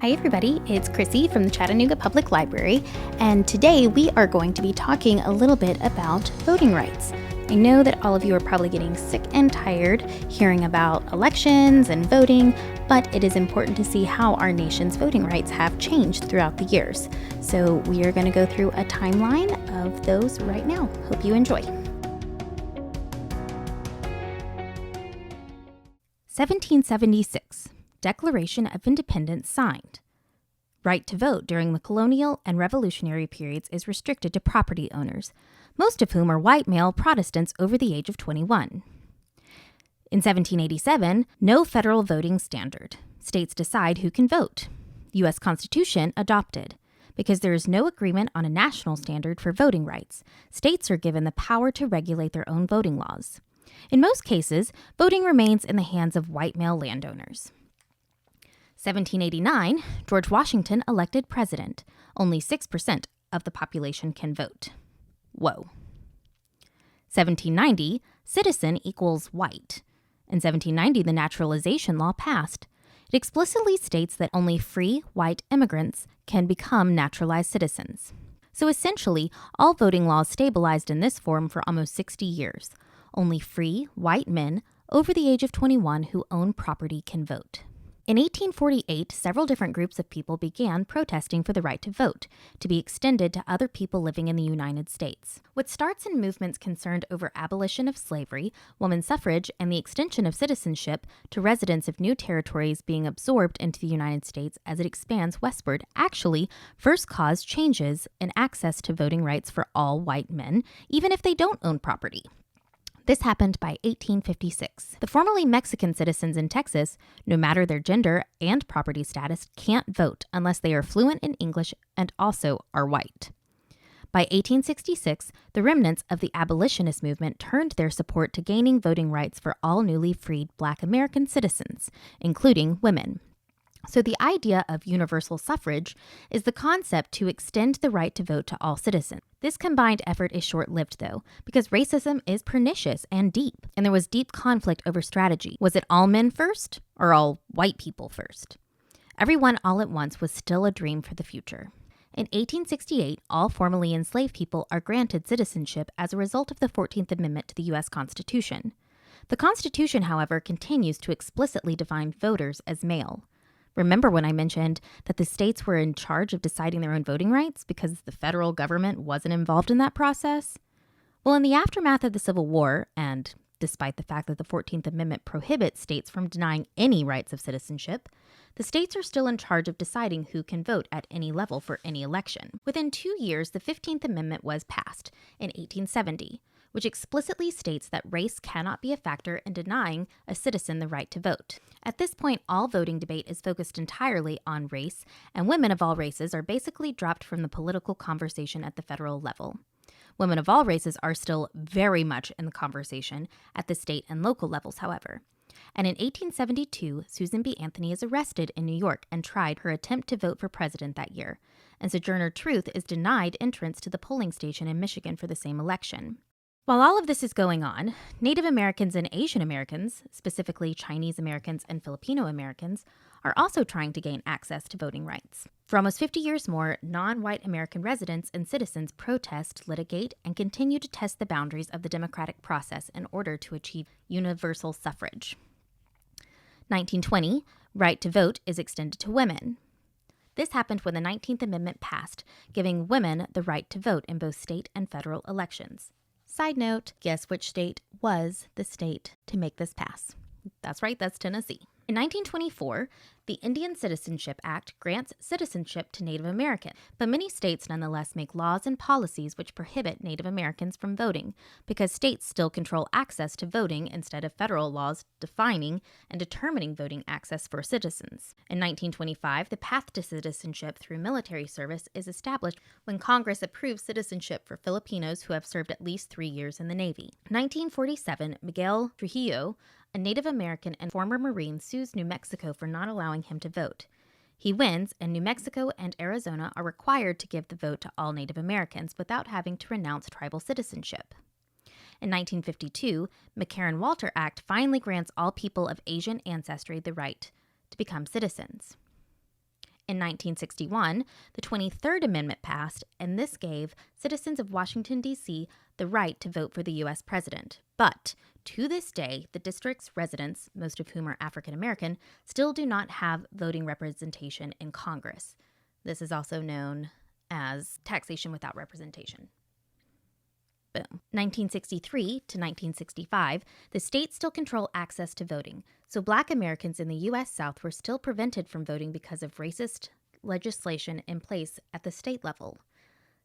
Hi everybody, it's Crissy from the Chattanooga Public Library, and today we are going to be talking a little bit about voting rights. I know that all of you are probably getting sick and tired hearing about elections and voting, but it is important to see how our nation's voting rights have changed throughout the years. So we are going to go through a timeline of those right now. Hope you enjoy. 1776, Declaration of Independence signed. Right to vote during the colonial and revolutionary periods is restricted to property owners, most of whom are white male Protestants over the age of 21. In 1787, no federal voting standard. States decide who can vote. U.S. Constitution adopted. Because there is no agreement on a national standard for voting rights, states are given the power to regulate their own voting laws. In most cases, voting remains in the hands of white male landowners. 1789, George Washington elected president. Only 6% of the population can vote. Whoa. 1790, citizen equals white. In 1790, the naturalization law passed. It explicitly states that only free white immigrants can become naturalized citizens. So essentially, all voting laws stabilized in this form for almost 60 years. Only free white men over the age of 21 who own property can vote. In 1848, several different groups of people began protesting for the right to vote, to be extended to other people living in the United States. What starts in movements concerned over abolition of slavery, women's suffrage, and the extension of citizenship to residents of new territories being absorbed into the United States as it expands westward, actually first caused changes in access to voting rights for all white men, even if they don't own property. This happened by 1856. The formerly Mexican citizens in Texas, no matter their gender and property status, can't vote unless they are fluent in English and also are white. By 1866, the remnants of the abolitionist movement turned their support to gaining voting rights for all newly freed Black American citizens, including women. So the idea of universal suffrage is the concept to extend the right to vote to all citizens. This combined effort is short-lived, though, because racism is pernicious and deep, and there was deep conflict over strategy. Was it all men first or all white people first? Everyone all at once was still a dream for the future. In 1868, all formerly enslaved people are granted citizenship as a result of the 14th Amendment to the U.S. Constitution. The Constitution, however, continues to explicitly define voters as male. Remember when I mentioned that the states were in charge of deciding their own voting rights because the federal government wasn't involved in that process? Well, in the aftermath of the Civil War, and despite the fact that the 14th Amendment prohibits states from denying any rights of citizenship, the states are still in charge of deciding who can vote at any level for any election. Within 2 years, the 15th Amendment was passed in 1870, which explicitly states that race cannot be a factor in denying a citizen the right to vote. At this point, all voting debate is focused entirely on race, and women of all races are basically dropped from the political conversation at the federal level. Women of all races are still very much in the conversation at the state and local levels, however. And in 1872, Susan B. Anthony is arrested in New York and tried her attempt to vote for president that year, and Sojourner Truth is denied entrance to the polling station in Michigan for the same election. While all of this is going on, Native Americans and Asian Americans, specifically Chinese Americans and Filipino Americans, are also trying to gain access to voting rights. For almost 50 years more, non-white American residents and citizens protest, litigate, and continue to test the boundaries of the democratic process in order to achieve universal suffrage. 1920, right to vote is extended to women. This happened when the 19th Amendment passed, giving women the right to vote in both state and federal elections. Side note, guess which state was the state to make this pass? That's right, that's Tennessee. In 1924, the Indian Citizenship Act grants citizenship to Native Americans, but many states nonetheless make laws and policies which prohibit Native Americans from voting, because states still control access to voting instead of federal laws defining and determining voting access for citizens. In 1925, the path to citizenship through military service is established when Congress approves citizenship for Filipinos who have served at least 3 years in the Navy. 1947, Miguel Trujillo, a Native American and former Marine, sues New Mexico for not allowing him to vote. He wins, and New Mexico and Arizona are required to give the vote to all Native Americans without having to renounce tribal citizenship. In 1952, Mccarran Walter Act finally grants all people of Asian ancestry the right to become citizens. In 1961, the 23rd Amendment passed, and this gave citizens of Washington, D.C. the right to vote for the U.S. president. But to this day, the district's residents, most of whom are African American, still do not have voting representation in Congress. This is also known as taxation without representation. Boom. 1963 to 1965, the states still control access to voting, so Black Americans in the U.S. South were still prevented from voting because of racist legislation in place at the state level.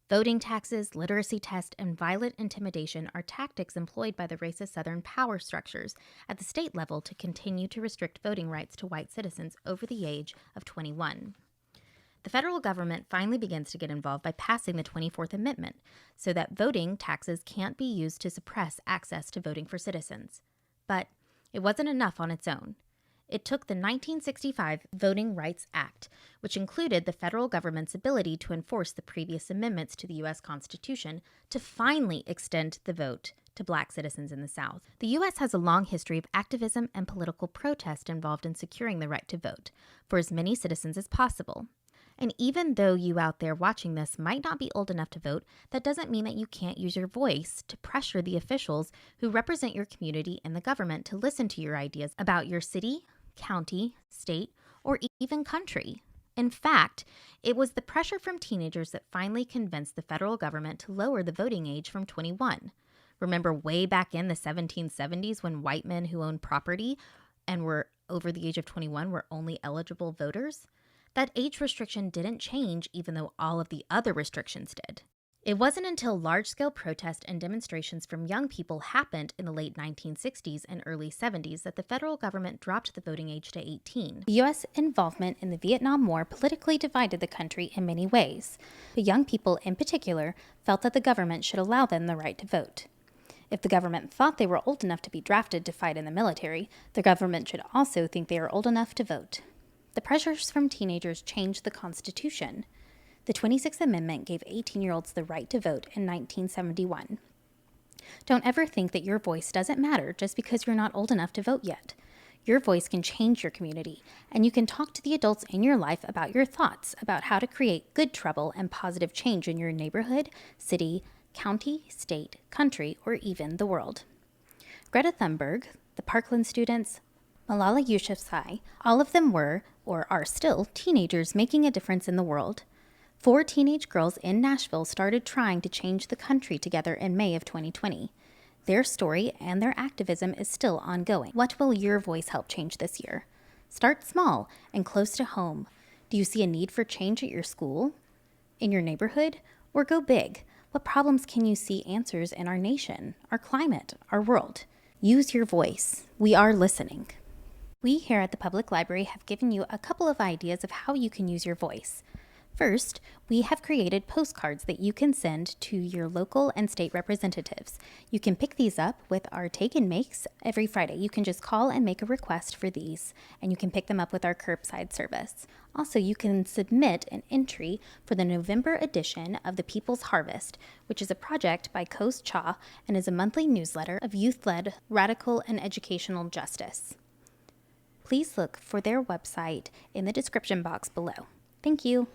Voting taxes, literacy tests, and violent intimidation are tactics employed by the racist Southern power structures at the state level to continue to restrict voting rights to white citizens over the age of 21. The federal government finally begins to get involved by passing the 24th Amendment so that voting taxes can't be used to suppress access to voting for citizens. But it wasn't enough on its own. It took the 1965 Voting Rights Act, which included the federal government's ability to enforce the previous amendments to the U.S. Constitution, to finally extend the vote to Black citizens in the South. The U.S. has a long history of activism and political protest involved in securing the right to vote for as many citizens as possible. And even though you out there watching this might not be old enough to vote, that doesn't mean that you can't use your voice to pressure the officials who represent your community and the government to listen to your ideas about your city, county, state, or even country. In fact, it was the pressure from teenagers that finally convinced the federal government to lower the voting age from 21. Remember way back in the 1770s when white men who owned property and were over the age of 21 were only eligible voters? That age restriction didn't change even though all of the other restrictions did. It wasn't until large-scale protests and demonstrations from young people happened in the late 1960s and early 70s that the federal government dropped the voting age to 18. The U.S. involvement in the Vietnam War politically divided the country in many ways, but young people in particular felt that the government should allow them the right to vote. If the government thought they were old enough to be drafted to fight in the military, the government should also think they are old enough to vote. The pressures from teenagers changed the Constitution. The 26th Amendment gave 18-year-olds the right to vote in 1971. Don't ever think that your voice doesn't matter just because you're not old enough to vote yet. Your voice can change your community, and you can talk to the adults in your life about your thoughts about how to create good trouble and positive change in your neighborhood, city, county, state, country, or even the world. Greta Thunberg, the Parkland students, Malala Yousafzai, all of them were, or are still, teenagers making a difference in the world. 4 teenage girls in Nashville started trying to change the country together in May of 2020. Their story and their activism is still ongoing. What will your voice help change this year? Start small and close to home. Do you see a need for change at your school, in your neighborhood, or go big? What problems can you see answers in our nation, our climate, our world? Use your voice. We are listening. We here at the Public Library have given you a couple of ideas of how you can use your voice. First, we have created postcards that you can send to your local and state representatives. You can pick these up with our Take and Makes every Friday. You can just call and make a request for these, and you can pick them up with our curbside service. Also, you can submit an entry for the November edition of the People's Harvest, which is a project by CoseCHA and is a monthly newsletter of youth-led radical and educational justice. Please look for their website in the description box below. Thank you.